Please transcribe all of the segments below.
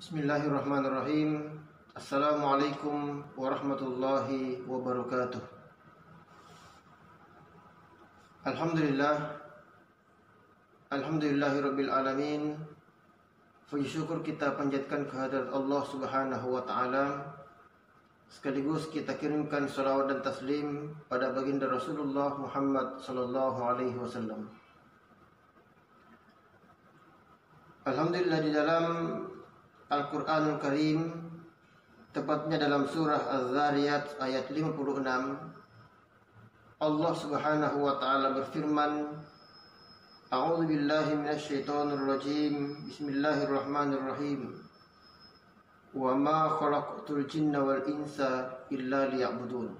Bismillahirrahmanirrahim. Assalamualaikum warahmatullahi wabarakatuh. Alhamdulillahirabbil alamin. Puji syukur kita panjatkan kehadirat Allah Subhanahu wa taala. Sekaligus kita kirimkan salawat dan taslim pada baginda Rasulullah Muhammad sallallahu alaihi wasallam. Alhamdulillah, di dalam Al-Quranul Karim, tepatnya dalam surah Az-Zariyat ayat 56, Allah Subhanahu wa taala berfirman, A'udzu billahi minasyaitonir rajim. Bismillahirrahmanirrahim. Wa ma khalaqtul jinna wal insa illa liya'budun.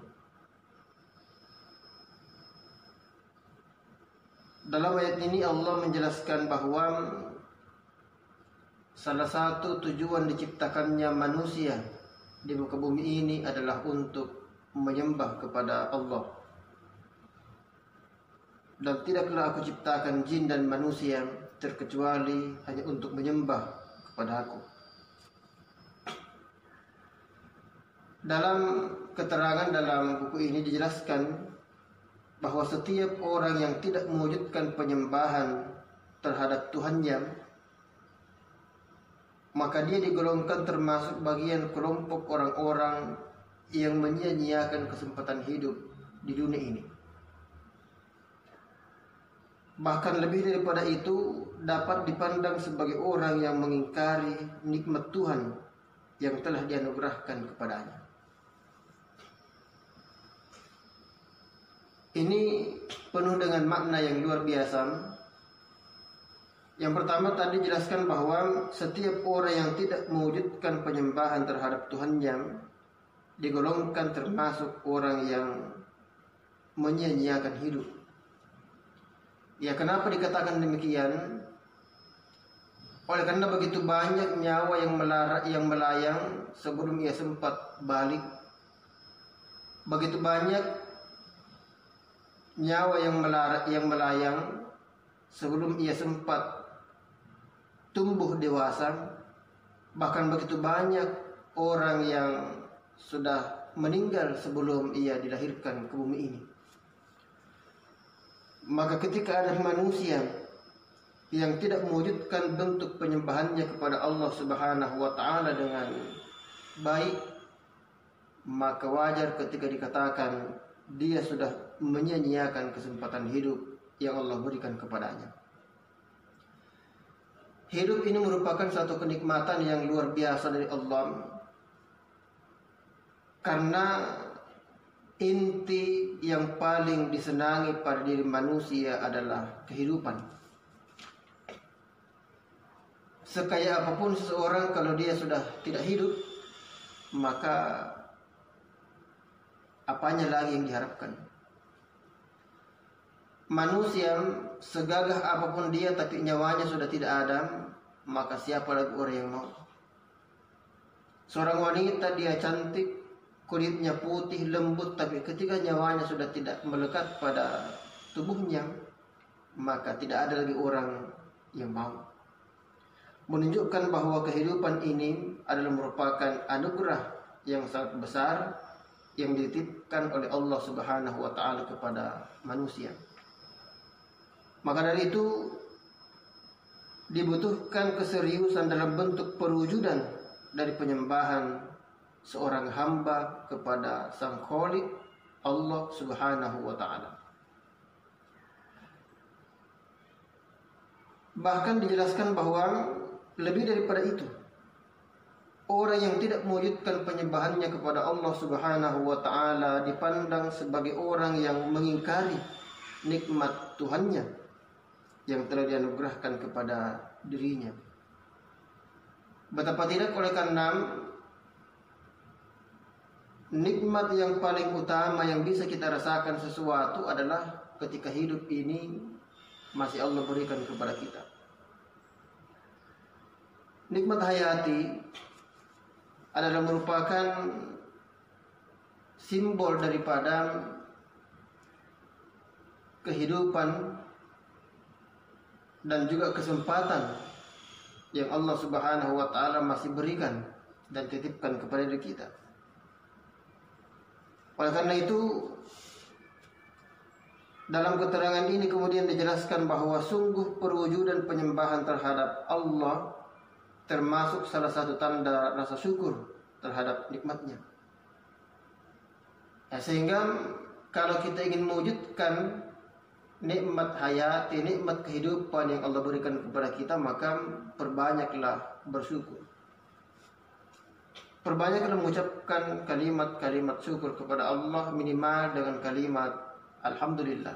Dalam ayat ini Allah menjelaskan bahwa salah satu tujuan diciptakannya manusia di muka bumi ini adalah untuk menyembah kepada Allah. Dan tidaklah aku ciptakan jin dan manusia terkecuali hanya untuk menyembah kepada aku. Dalam keterangan dalam buku ini dijelaskan bahwa setiap orang yang tidak mewujudkan penyembahan terhadap Tuhannya, maka dia digolongkan termasuk bagian kelompok orang-orang yang menyia-nyiakan kesempatan hidup di dunia ini. Bahkan lebih daripada itu, dapat dipandang sebagai orang yang mengingkari nikmat Tuhan yang telah dianugerahkan kepadanya. Ini penuh dengan makna yang luar biasa. Yang pertama tadi jelaskan bahwa setiap orang yang tidak mewujudkan penyembahan terhadap Tuhannya digolongkan termasuk orang yang menyia-nyiakan hidup. Ya, kenapa dikatakan demikian? Oleh karena begitu banyak nyawa yang melayang sebelum ia sempat balik. Begitu banyak nyawa yang melayang sebelum ia sempat tumbuh dewasa. Bahkan begitu banyak orang yang sudah meninggal sebelum ia dilahirkan ke bumi ini. Maka ketika ada manusia yang tidak mewujudkan bentuk penyembahannya kepada Allah Subhanahu wa taala dengan baik, maka wajar ketika dikatakan dia sudah menyia-nyiakan kesempatan hidup yang Allah berikan kepadanya. Hidup ini merupakan satu kenikmatan yang luar biasa dari Allah, karena inti yang paling disenangi pada diri manusia adalah kehidupan. Sekaya apapun seseorang, kalau dia sudah tidak hidup, maka apanya lagi yang diharapkan? Manusia segagah apapun dia, tapi nyawanya sudah tidak ada, maka siapa lagi orang yang mau? Seorang wanita, dia cantik, kulitnya putih lembut, tapi ketika nyawanya sudah tidak melekat pada tubuhnya, maka tidak ada lagi orang yang mau. Menunjukkan bahwa kehidupan ini adalah merupakan anugerah yang sangat besar yang dititipkan oleh Allah Subhanahu wa taala kepada manusia. Maka dari itu dibutuhkan keseriusan dalam bentuk perwujudan dari penyembahan seorang hamba kepada Sang Khaliq Allah Subhanahu wa taala. Bahkan dijelaskan bahwa lebih daripada itu, orang yang tidak mewujudkan penyembahannya kepada Allah Subhanahu wa taala dipandang sebagai orang yang mengingkari nikmat Tuhannya yang telah dianugerahkan kepada dirinya. Betapa tidak, oleh karena nikmat yang paling utama yang bisa kita rasakan sesuatu adalah ketika hidup ini masih Allah berikan kepada kita. Nikmat hayati adalah merupakan simbol daripada kehidupan dan juga kesempatan yang Allah Subhanahu wa taala masih berikan dan titipkan kepada diri kita. Oleh karena itu, dalam keterangan ini kemudian dijelaskan bahwa sungguh perwujudan penyembahan terhadap Allah termasuk salah satu tanda rasa syukur terhadap nikmatnya. Ya, sehingga kalau kita ingin mewujudkan nikmat hayati, nikmat kehidupan yang Allah berikan kepada kita, maka perbanyaklah bersyukur. Perbanyaklah mengucapkan kalimat-kalimat syukur kepada Allah, minimal dengan kalimat Alhamdulillah.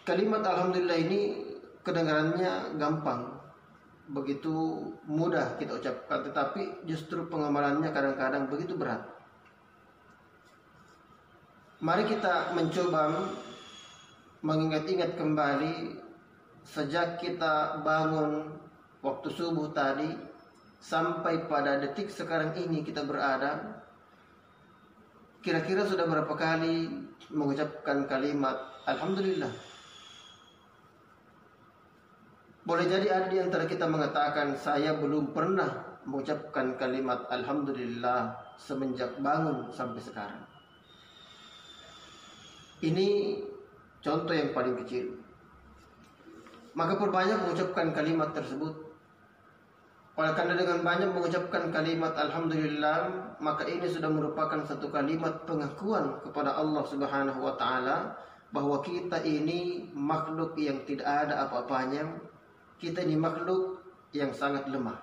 Kalimat Alhamdulillah ini kedengarannya gampang, begitu mudah kita ucapkan, tetapi justru pengamalannya kadang-kadang begitu berat. Mari kita mencoba mengingat-ingat kembali sejak kita bangun waktu subuh tadi sampai pada detik sekarang ini kita berada. Kira-kira sudah berapa kali mengucapkan kalimat Alhamdulillah? Boleh jadi ada di antara kita mengatakan, saya belum pernah mengucapkan kalimat Alhamdulillah semenjak bangun sampai sekarang. Ini contoh yang paling kecil. Maka perbanyak mengucapkan kalimat tersebut. Oleh karena dengan banyak mengucapkan kalimat Alhamdulillah, maka ini sudah merupakan satu kalimat pengakuan kepada Allah Subhanahu wa taala bahwa kita ini makhluk yang tidak ada apa-apanya. Kita ini makhluk yang sangat lemah.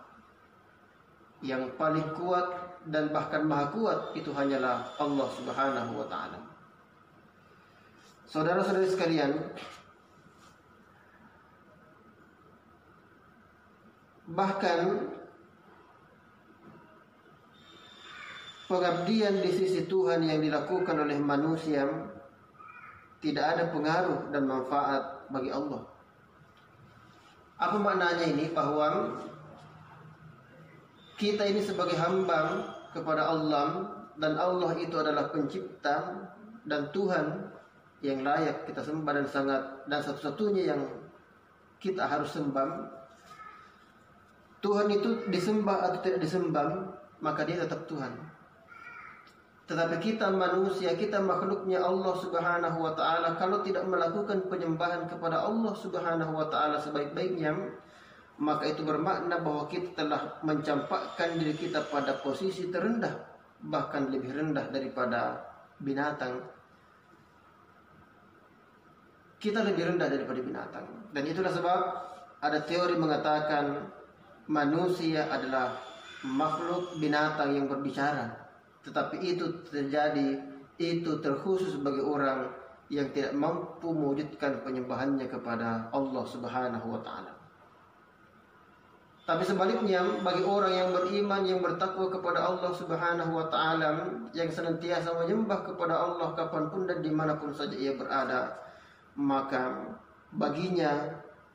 Yang paling kuat dan bahkan maha kuat itu hanyalah Allah Subhanahu wa taala. Saudara-saudari sekalian, bahkan pengabdian di sisi Tuhan yang dilakukan oleh manusia tidak ada pengaruh dan manfaat bagi Allah. Apa maknanya ini? Bahwa kita ini sebagai hamba kepada Allah, dan Allah itu adalah pencipta dan Tuhan yang layak kita sembah dan satu-satunya yang kita harus sembah. Tuhan itu disembah atau tidak disembah, maka dia tetap Tuhan. Tetapi kita manusia, kita makhluknya Allah Subhanahu wa taala, kalau tidak melakukan penyembahan kepada Allah Subhanahu wa taala sebaik-baiknya, maka itu bermakna bahwa kita telah mencampakkan diri kita pada posisi terendah, bahkan lebih rendah daripada binatang. Kita lebih rendah daripada binatang. Dan itulah sebab ada teori mengatakan manusia adalah makhluk binatang yang berbicara. Tetapi itu terjadi, itu terkhusus bagi orang yang tidak mampu mewujudkan penyembahannya kepada Allah Subhanahu wa taala. Tapi sebaliknya, bagi orang yang beriman, yang bertakwa kepada Allah Subhanahu wa taala, yang senantiasa menyembah kepada Allah kapanpun dan dimanapun saja ia berada, maka baginya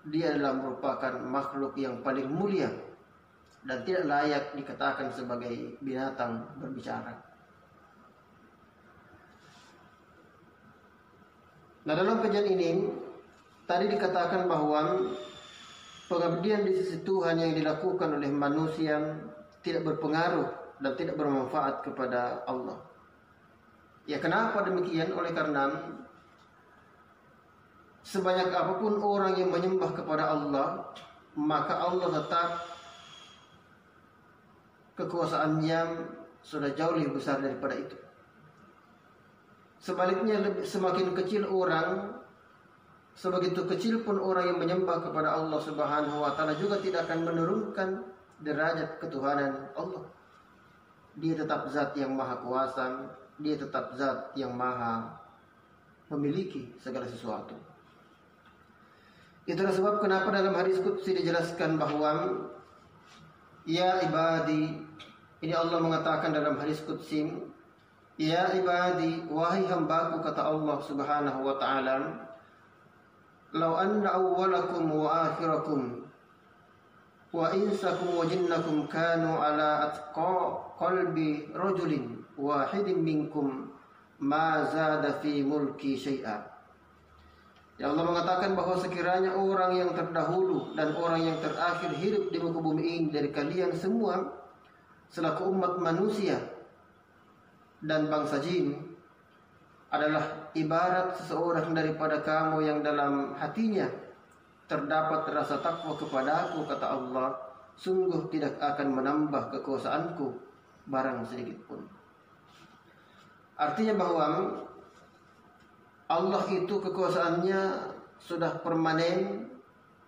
dia adalah merupakan makhluk yang paling mulia dan tidak layak dikatakan sebagai binatang berbicara. Nah, dalam kajian ini tadi dikatakan bahwa pengabdian di sisi Tuhan yang dilakukan oleh manusia tidak berpengaruh dan tidak bermanfaat kepada Allah. Ya, kenapa demikian? Oleh karena sebanyak apapun orang yang menyembah kepada Allah, maka Allah tetap kekuasaannya sudah jauh lebih besar daripada itu. Sebaliknya, semakin kecil orang, sebegitu kecil pun orang yang menyembah kepada Allah Subhanahu wa taala juga tidak akan menurunkan derajat ketuhanan Allah. Dia tetap zat yang maha kuasa, dia tetap zat yang maha memiliki segala sesuatu. Itulah sebab kenapa dalam hadis qudsi dijelaskan bahwa ya ibadi, ini Allah mengatakan dalam hadis qudsi, ya ibadi, wahai hambaku, kata Allah Subhanahu wa taala, law anna awwalakum wa akhirakum wa insakum wa jinnakum kanu ala atqa qalbi rajulin wahidin minkum ma zada fi mulki syai'a. Ya Allah mengatakan bahwa sekiranya orang yang terdahulu dan orang yang terakhir hidup di muka bumi ini dari kalian semua selaku umat manusia dan bangsa jin adalah ibarat seseorang daripada kamu yang dalam hatinya terdapat rasa takwa kepadaku, kata Allah, sungguh tidak akan menambah kekuasaanku barang sedikit pun. Artinya bahwa Allah itu kekuasaannya sudah permanen.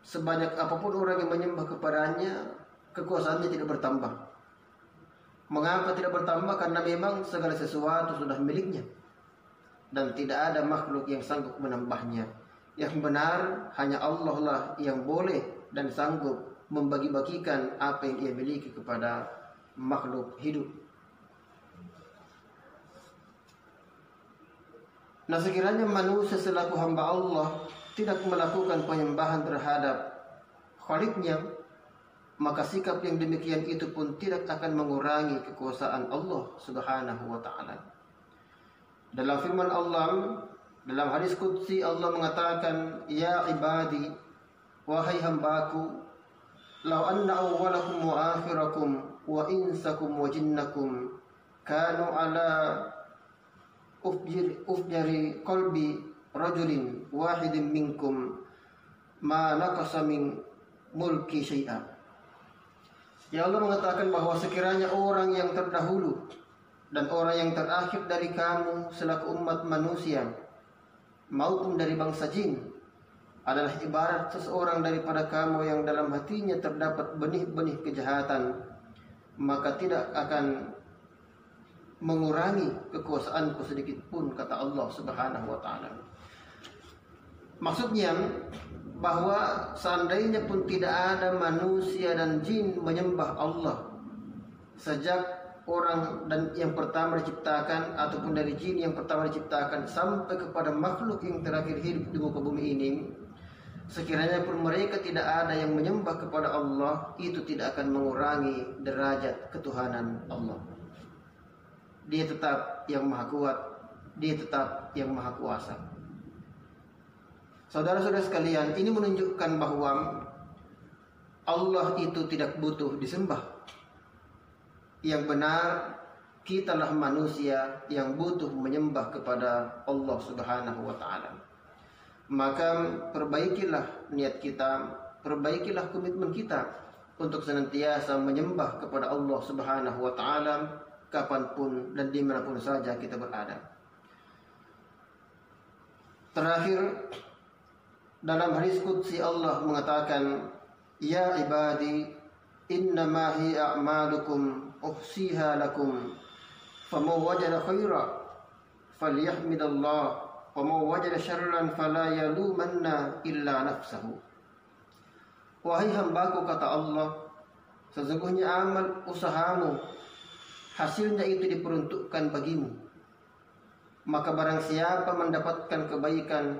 Sebanyak apapun orang yang menyembah kepadanya, kekuasaannya tidak bertambah. Mengapa tidak bertambah? Karena memang segala sesuatu sudah miliknya dan tidak ada makhluk yang sanggup menambahnya. Yang benar hanya Allah lah yang boleh dan sanggup membagi-bagikan apa yang ia miliki kepada makhluk hidup. Nah, sekiranya manusia selaku hamba Allah tidak melakukan penyembahan terhadap Khaliknya, maka sikap yang demikian itu pun tidak akan mengurangi kekuasaan Allah Subhanahu wa ta'ala. Dalam firman Allah, dalam hadis qudsi Allah mengatakan, "Ya ibadi, wahai hambaku, law anna awwalakum wa akhirakum wa insakum wa jinnakum kanu ala ufjari qalbi rajulin wahidin minkum ma naqasa min mulki syai'a." Ya Allah mengatakan bahwa sekiranya orang yang terdahulu dan orang yang terakhir dari kamu selaku umat manusia maupun dari bangsa jin adalah ibarat seseorang daripada kamu yang dalam hatinya terdapat benih-benih kejahatan, maka tidak akan mengurangi kekuasaanku sedikit pun, kata Allah Subhanahu wa ta'ala. Maksudnya bahwa seandainya pun tidak ada manusia dan jin menyembah Allah sejak orang dan yang pertama diciptakan ataupun dari jin yang pertama diciptakan sampai kepada makhluk yang terakhir hidup di muka bumi ini, sekiranya pun mereka tidak ada yang menyembah kepada Allah, itu tidak akan mengurangi derajat ketuhanan Allah. Dia tetap yang maha kuat, dia tetap yang maha kuasa. Saudara-saudara sekalian, ini menunjukkan bahwa Allah itu tidak butuh disembah. Yang benar, kitalah manusia yang butuh menyembah kepada Allah Subhanahu wa ta'ala. Maka perbaikilah niat kita, perbaikilah komitmen kita untuk senantiasa menyembah kepada Allah Subhanahu wa ta'ala kapanpun dan dimanapun saja kita berada. Terakhir, dalam hadis qudsi Allah mengatakan, "Ya ibadi, innama hi a'malukum uhsiha lakum, faman wajada khaira falyahmidallah, wa man wajada syarran fala yalumanna illa nafsahu." Wahai hambaku, kata Allah, sesungguhnya amal usahamu hasilnya itu diperuntukkan bagimu. Maka barang siapa mendapatkan kebaikan,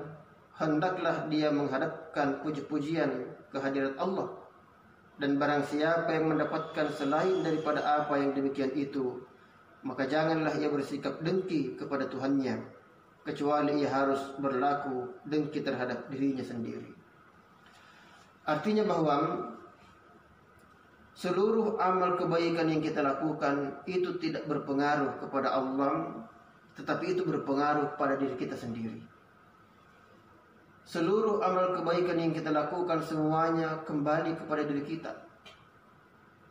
hendaklah dia menghadapkan puji-pujian ke hadirat Allah. Dan barang siapa yang mendapatkan selain daripada apa yang demikian itu, maka janganlah ia bersikap dengki kepada Tuhannya, kecuali ia harus berlaku dengki terhadap dirinya sendiri. Artinya bahwa seluruh amal kebaikan yang kita lakukan itu tidak berpengaruh kepada Allah, tetapi itu berpengaruh pada diri kita sendiri. Seluruh amal kebaikan yang kita lakukan semuanya kembali kepada diri kita,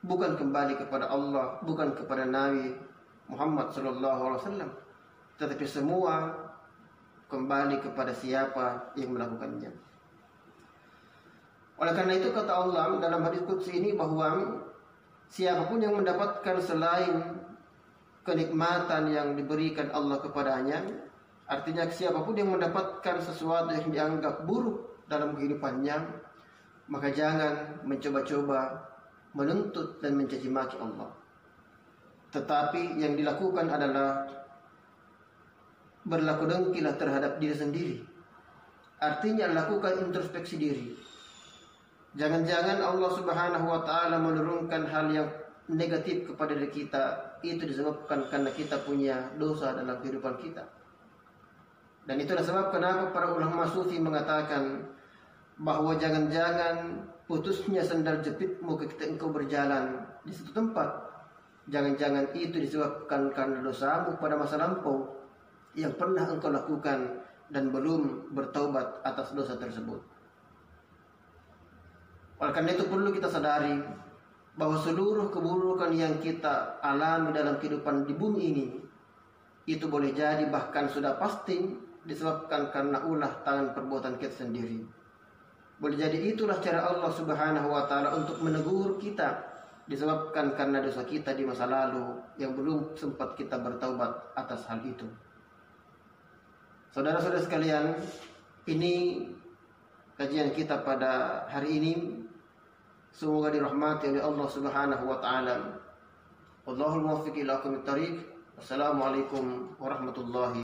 bukan kembali kepada Allah, bukan kepada Nabi Muhammad SAW, tetapi semua kembali kepada siapa yang melakukannya. Oleh karena itu kata Allah dalam hadis qudsi ini bahwa siapapun yang mendapatkan selain kenikmatan yang diberikan Allah kepadanya, artinya siapapun yang mendapatkan sesuatu yang dianggap buruk dalam kehidupannya, maka jangan mencoba-coba menuntut dan mencaci maki Allah. Tetapi yang dilakukan adalah berlaku dengkilah terhadap diri sendiri. Artinya lakukan introspeksi diri. Jangan-jangan Allah Subhanahu wa ta'ala menurunkan hal yang negatif kepada diri kita, itu disebabkan karena kita punya dosa dalam kehidupan kita. Dan itulah sebab kenapa para ulama sufi mengatakan bahwa jangan-jangan putusnya sandal jepitmu ketika engkau berjalan di satu tempat, jangan-jangan itu disebabkan karena dosamu pada masa lampau yang pernah engkau lakukan dan belum bertaubat atas dosa tersebut. Oleh karena itu perlu kita sadari bahwa seluruh keburukan yang kita alami dalam kehidupan di bumi ini itu boleh jadi bahkan sudah pasti disebabkan karena ulah tangan perbuatan kita sendiri. Boleh jadi itulah cara Allah Subhanahu wa taala untuk menegur kita disebabkan karena dosa kita di masa lalu yang belum sempat kita bertaubat atas hal itu. Saudara-saudara sekalian, ini kajian kita pada hari ini. Semoga dirahmati oleh Allah Subhanahu wa taala. Wallahul muwaffiq ila aqwamit thariq. Wassalamualaikum warahmatullahi